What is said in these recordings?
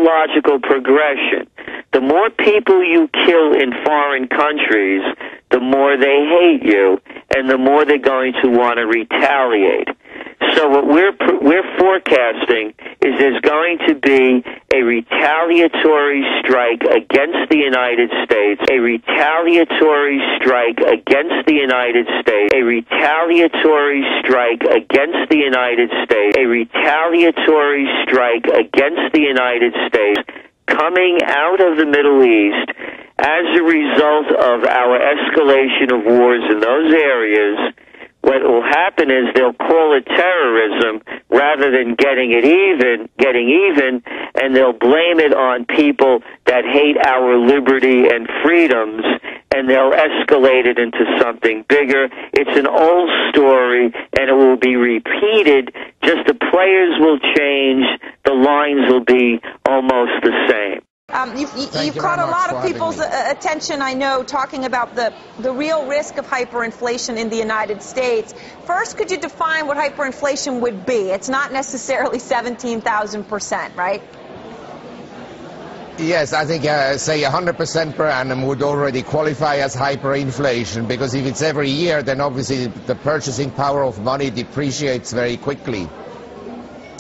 logical progression. The more people you kill in foreign countries, the more they hate you, and the more they're going to want to retaliate. So what we're forecasting is there's going to be a retaliatory strike against the United States, a retaliatory strike against the United States, a retaliatory strike against the United States, a retaliatory strike against the United States coming out of the Middle East as a result of our escalation of wars in those areas. What will happen is they'll call it terrorism rather than getting even, and they'll blame it on people that hate our liberty and freedoms, and they'll escalate it into something bigger. It's an old story, and it will be repeated, just the players will change, the lines will be almost the same. You've caught a lot of people's attention, I know, talking about the real risk of hyperinflation in the United States. First, could you define what hyperinflation would be? It's not necessarily 17,000%, right? Yes, I think, say 100% per annum would already qualify as hyperinflation, because if it's every year, then obviously the purchasing power of money depreciates very quickly.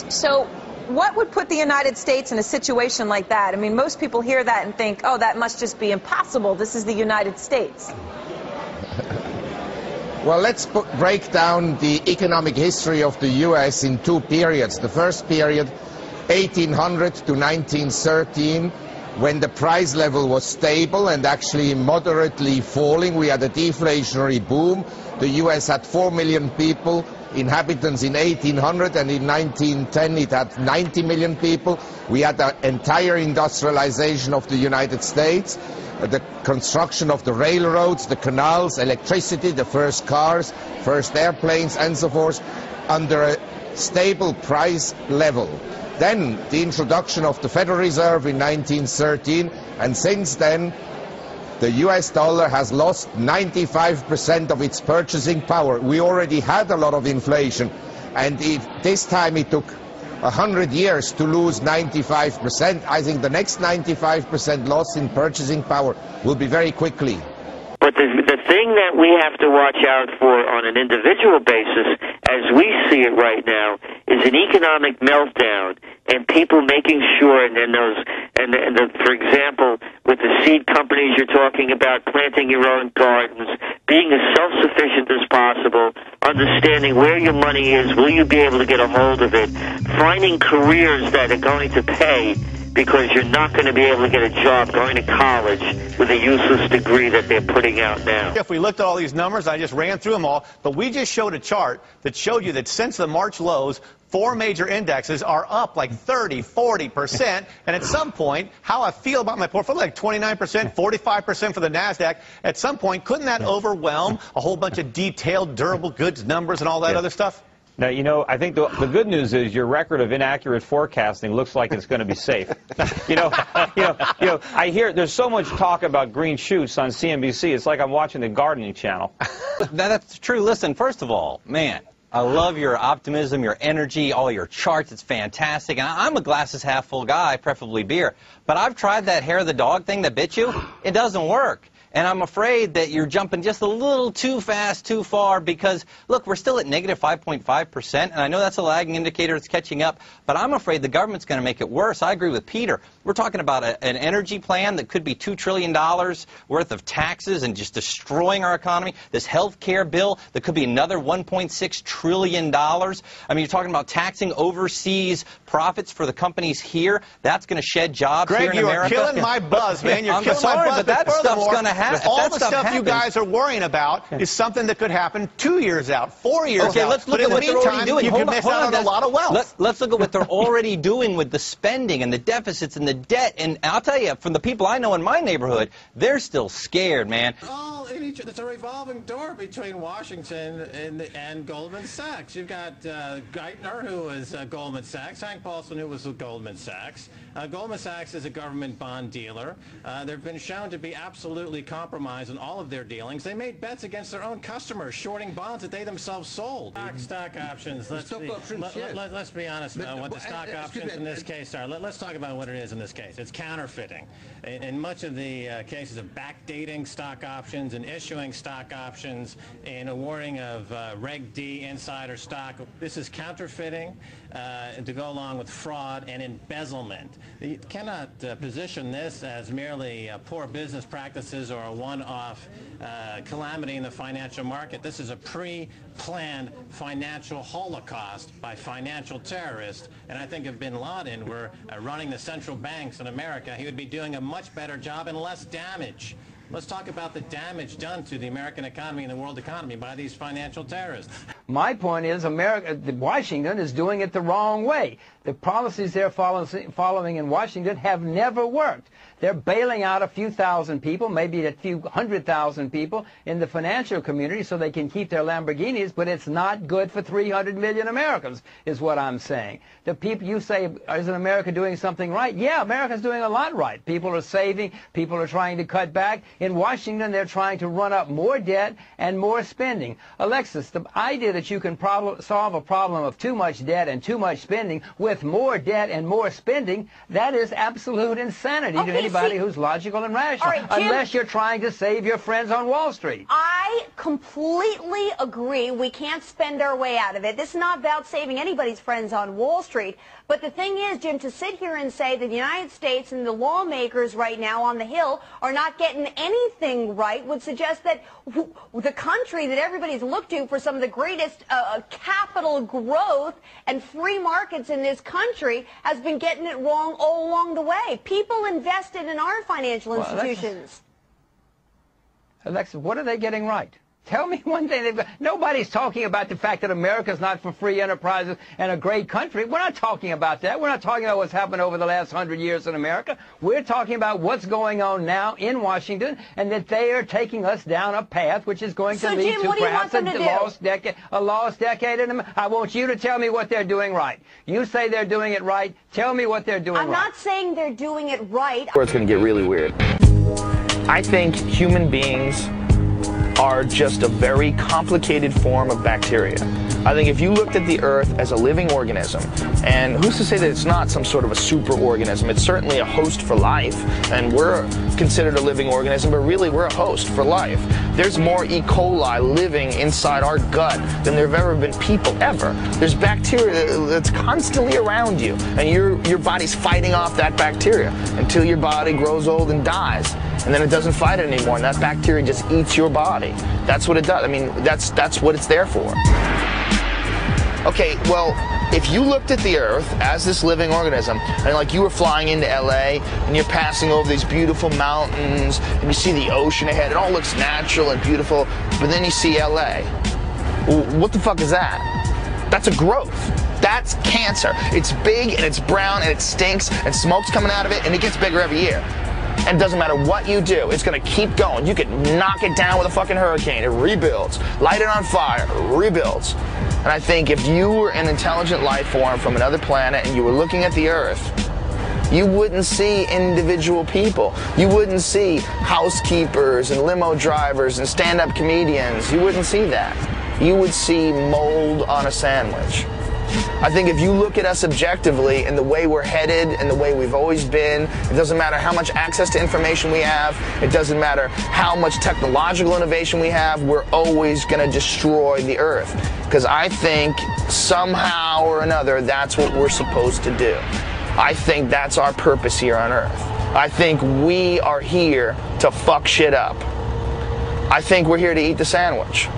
So what would put the United States in a situation like that? I mean, most people hear that and think, oh, that must just be impossible. This is the United States. Well, let's break down the economic history of the U.S. in two periods. The first period, 1800 to 1913, when the price level was stable and actually moderately falling. We had a deflationary boom. The U.S. had 4 million people, inhabitants in 1800, and in 1910 it had 90 million people. We had the entire industrialization of the United States, the construction of the railroads, the canals, electricity, the first cars, first airplanes, and so forth, under a stable price level. Then the introduction of the Federal Reserve in 1913, and since then the US dollar has lost 95% of its purchasing power. We already had a lot of inflation, and if this time it took 100 years to lose 95%, I think the next 95% loss in purchasing power will be very quickly. But the thing that we have to watch out for on an individual basis, as we see it right now, is an economic meltdown, and people making sure, and then those, for example, with the seed companies you're talking about, planting your own gardens, being as self-sufficient as possible, understanding where your money is, will you be able to get a hold of it, finding careers that are going to pay, because you're not going to be able to get a job going to college with a useless degree that they're putting out now. If we looked at all these numbers, I just ran through them all, but we just showed a chart that showed you that since the March lows, 4 major indexes are up like 30, 40%, and at some point, how I feel about my portfolio, like 29%, 45% for the NASDAQ, at some point, couldn't that overwhelm a whole bunch of detailed durable goods numbers and all that other stuff? Now, you know, I think the good news is your record of inaccurate forecasting looks like it's going to be safe. I hear there's so much talk about green shoots on CNBC. It's like I'm watching the gardening channel. That's true. Listen, first of all, man, I love your optimism, your energy, all your charts. It's fantastic. And I'm a glasses half full guy, preferably beer. But I've tried that hair of the dog thing that bit you. It doesn't work. And I'm afraid that you're jumping just a little too fast, too far, because, look, we're still at negative 5.5%, and I know that's a lagging indicator. It's catching up, but I'm afraid the government's going to make it worse. I agree with Peter. We're talking about an energy plan that could be $2 trillion worth of taxes and just destroying our economy. This health care bill that could be another $1.6 trillion. I mean, you're talking about taxing overseas profits for the companies here. That's going to shed jobs here in America. Greg, you're killing my buzz, man. You're killing my buzz. But that stuff's going to happen. All the stuff you guys are worrying about is something that could happen 2 years out, 4 years out. Okay, let's look at what they're already doing. You can miss out on a lot of wealth. Let's look at what they're already doing with the spending and the deficits and the debt. And I'll tell you, from the people I know in my neighborhood, they're still scared, man. It's a revolving door between Washington and Goldman Sachs. You've got Geithner, who was Goldman Sachs, Hank Paulson, who was with Goldman Sachs. Goldman Sachs is a government bond dealer. They've been shown to be absolutely compromised in all of their dealings. They made bets against their own customers, shorting bonds that they themselves sold. Stock options. Let's be honest about what the stock options in this case are. Let's talk about what it is in this case. It's counterfeiting. In much of the cases of backdating stock options and issuing stock options and awarding of Reg D insider stock, this is counterfeiting to go along with fraud and embezzlement. You cannot position this as merely poor business practices or a one-off calamity in the financial market. This is a pre-planned financial holocaust by financial terrorists. And I think if bin Laden were running the central banks in America, he would be doing a much better job and less damage. Let's talk about the damage done to the American economy and the world economy by these financial terrorists. My point is Washington is doing it the wrong way. The policies they're following in Washington have never worked. They're bailing out a few thousand people, maybe a few 100,000 people in the financial community so they can keep their Lamborghinis, but it's not good for 300 million Americans, is what I'm saying. The people, you say, isn't America doing something right? Yeah, America's doing a lot right. People are saving, people are trying to cut back. In Washington, they're trying to run up more debt and more spending. Alexis, the idea that you can solve a problem of too much debt and too much spending with more debt and more spending, that is absolute insanity to anybody who's logical and rational, right, Jim, unless you're trying to save your friends on Wall Street. I completely agree. We can't spend our way out of it. This is not about saving anybody's friends on Wall Street. But the thing is, Jim, to sit here and say that the United States and the lawmakers right now on the Hill are not getting anything right would suggest that the country that everybody's looked to for some of the greatest capital growth and free markets in this country has been getting it wrong all along the way. People invested in our financial institutions. Alexis, what are they getting right? Tell me one thing they've got. Nobody's talking about the fact that America's not for free enterprises and a great country. We're not talking about that. We're not talking about what's happened over the last 100 years in America. We're talking about what's going on now in Washington and that they are taking us down a path which is going to lead to perhaps a lost decade. I want you to tell me what they're doing right. You say they're doing it right. Tell me what they're doing right. I'm not saying they're doing it right. Or it's going to get really weird. I think human beings are just a very complicated form of bacteria. I think if you looked at the Earth as a living organism, and who's to say that it's not some sort of a super organism? It's certainly a host for life, and we're considered a living organism, but really we're a host for life. There's more E. coli living inside our gut than there have ever been people ever. There's bacteria that's constantly around you, and your body's fighting off that bacteria until your body grows old and dies. And then it doesn't fight it anymore, and that bacteria just eats your body. That's what it does. I mean, that's what it's there for. Okay, well, if you looked at the Earth as this living organism, and like you were flying into LA, and you're passing over these beautiful mountains, and you see the ocean ahead, it all looks natural and beautiful, but then you see LA. Well, what the fuck is that? That's a growth. That's cancer. It's big, and it's brown, and it stinks, and smoke's coming out of it, and it gets bigger every year. And it doesn't matter what you do, it's going to keep going. You could knock it down with a fucking hurricane, it rebuilds. Light it on fire, it rebuilds. And I think if you were an intelligent life form from another planet and you were looking at the Earth, you wouldn't see individual people. You wouldn't see housekeepers and limo drivers and stand-up comedians. You wouldn't see that. You would see mold on a sandwich. I think if you look at us objectively and the way we're headed and the way we've always been, it doesn't matter how much access to information we have, it doesn't matter how much technological innovation we have, we're always going to destroy the Earth. Because I think somehow or another that's what we're supposed to do. I think that's our purpose here on Earth. I think we are here to fuck shit up. I think we're here to eat the sandwich.